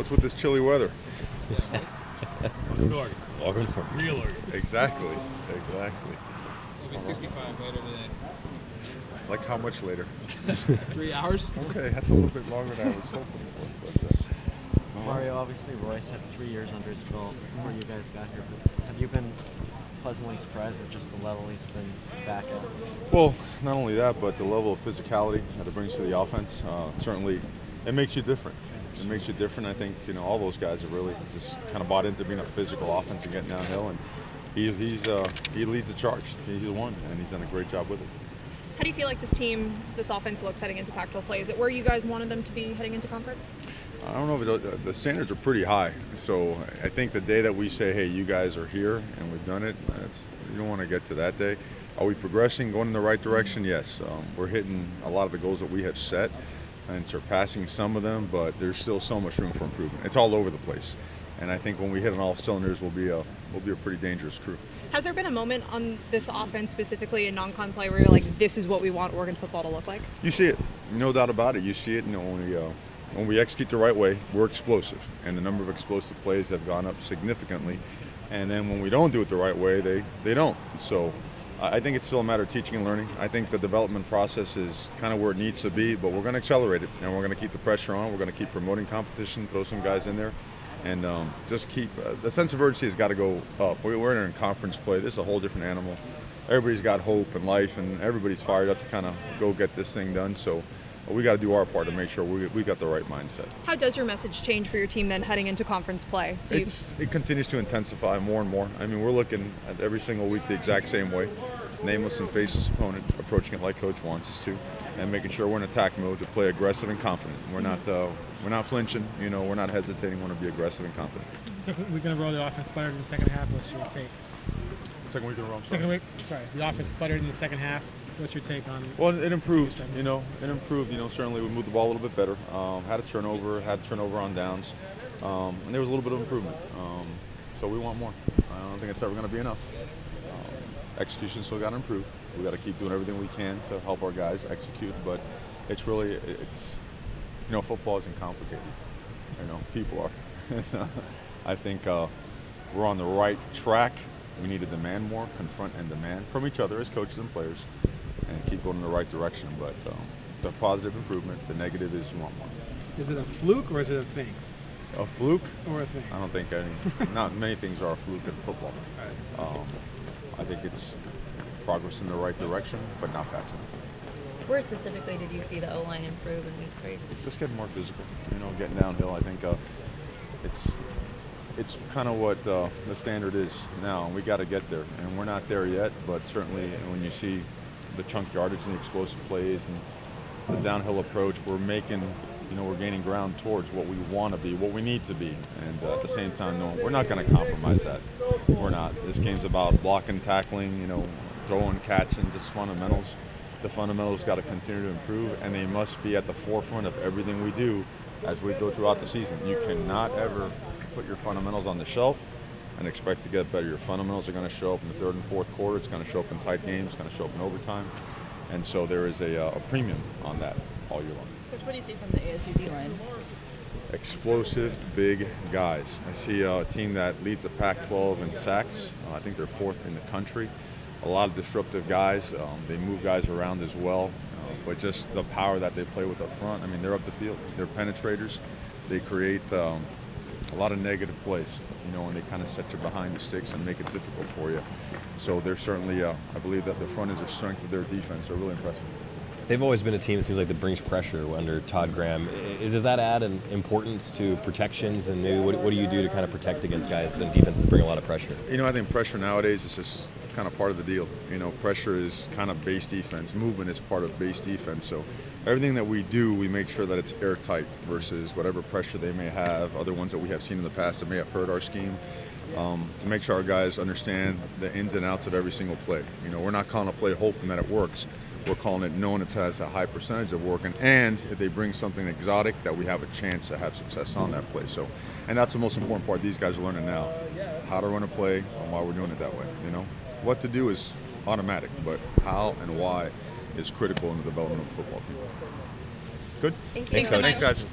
What's with this chilly weather? Oregon. Oregon. Real Oregon. Exactly. It'll be 65 later today. Like how much later? 3 hours? Okay, that's a little bit longer than I was hoping for. But, Mario, obviously Royce had 3 years under his belt before you guys got here, but have you been pleasantly surprised with just the level he's been back at? well, not only that, but the level of physicality that it brings to the offense, certainly it makes you different. It makes you different. I think, all those guys have really just kind of bought into being a physical offense and getting downhill, and he leads the charge. He's the one, and he's done a great job with it. How do you feel like this offense looks heading into Pac-12 play? Is it where you guys wanted them to be heading into conference? I don't know, but the standards are pretty high. So I think the day that we say, hey, you guys are here and we've done it, you don't want to get to that day. Are we progressing, going in the right direction? Yes. We're hitting a lot of the goals that we have set and surpassing some of them, but there's still so much room for improvement. It's all over the place. And I think when we hit on all cylinders, we'll be a pretty dangerous crew. Has there been a moment on this offense, specifically in non-con play, where you're like, this is what we want Oregon football to look like? You see it, no doubt about it. You see it, when we execute the right way, we're explosive, and the number of explosive plays have gone up significantly. And then when we don't do it the right way, they don't. So I think it's still a matter of teaching and learning. I think the development process is kind of where it needs to be, but we're going to accelerate it, and we're going to keep the pressure on. We're going to keep promoting competition, throw some guys in there, and just keep the sense of urgency has got to go up. We're in conference play. This is a whole different animal. Everybody's got hope and life, and everybody's fired up to kind of go get this thing done. So we got to do our part to make sure we got the right mindset. How does your message change for your team then heading into conference play? It continues to intensify more and more. I mean, we're looking at every single week the exact same way. Nameless and faceless opponent, approaching it like Coach wants us to, and making sure we're in attack mode to play aggressive and confident. We're not flinching. We're not hesitating. We want to be aggressive and confident. Second week in a row, the offense sputtered in the second half. What's your take? Second week in a row. The offense sputtered in the second half. What's your take on? Well, it improved. It improved. Certainly we moved the ball a little bit better. Had a turnover on downs, and there was a little bit of improvement. So we want more. I don't think it's ever going to be enough. Execution still got to improve. We got to keep doing everything we can to help our guys execute. But it's football isn't complicated. People are. I think we're on the right track. We need to demand more, confront and demand from each other as coaches and players, and keep going in the right direction. But the positive improvement, the negative is you want more. Is it a fluke or is it a thing? A fluke? Or a thing? I don't think not many things are a fluke in football. I think it's progress in the right direction, but not fast enough. Where specifically did you see the O-line improve in week 3? Just getting more physical, getting downhill. I think it's kind of what the standard is now, and we got to get there. And we're not there yet, but certainly when you see the chunk yardage and the explosive plays and the downhill approach, we're gaining ground towards what we want to be, what we need to be. And at the same time, no, we're not going to compromise that. We're not. This game's about blocking, tackling, throwing, catching, just fundamentals. The fundamentals got to continue to improve, and they must be at the forefront of everything we do as we go throughout the season. You cannot ever put your fundamentals on the shelf and expect to get better. Your fundamentals are going to show up in the third and fourth quarter. It's going to show up in tight games. It's going to show up in overtime. And so there is a premium on that all year long. Coach, what do you see from the ASU D-line? Explosive, big guys. I see a team that leads the Pac-12 in sacks. I think they're 4th in the country. A lot of disruptive guys. They move guys around as well. But just the power that they play with up front. I mean, they're up the field. They're penetrators. They create a lot of negative plays, and they kind of set you behind the sticks and make it difficult for you. So they're certainly, I believe that the front is the strength of their defense. They're really impressive. They've always been a team, it seems like, that brings pressure under Todd Graham. Does that add an importance to protections, and maybe what do you do to kind of protect against guys and defense that bring a lot of pressure? I think pressure nowadays is just kind of part of the deal. Pressure is kind of base defense. Movement is part of base defense. So everything that we do, we make sure that it's airtight versus whatever pressure they may have, other ones that we have seen in the past that may have hurt our scheme. To make sure our guys understand the ins and outs of every single play. We're not calling a play hoping that it works. We're calling it knowing it has a high percentage of working, and if they bring something exotic, that we have a chance to have success on that play. So, and that's the most important part. These guys are learning now how to run a play and why we're doing it that way. What to do is automatic, but how and why is critical in the development of a football team. Good? Thank you. Thanks, Coach. Thanks, guys.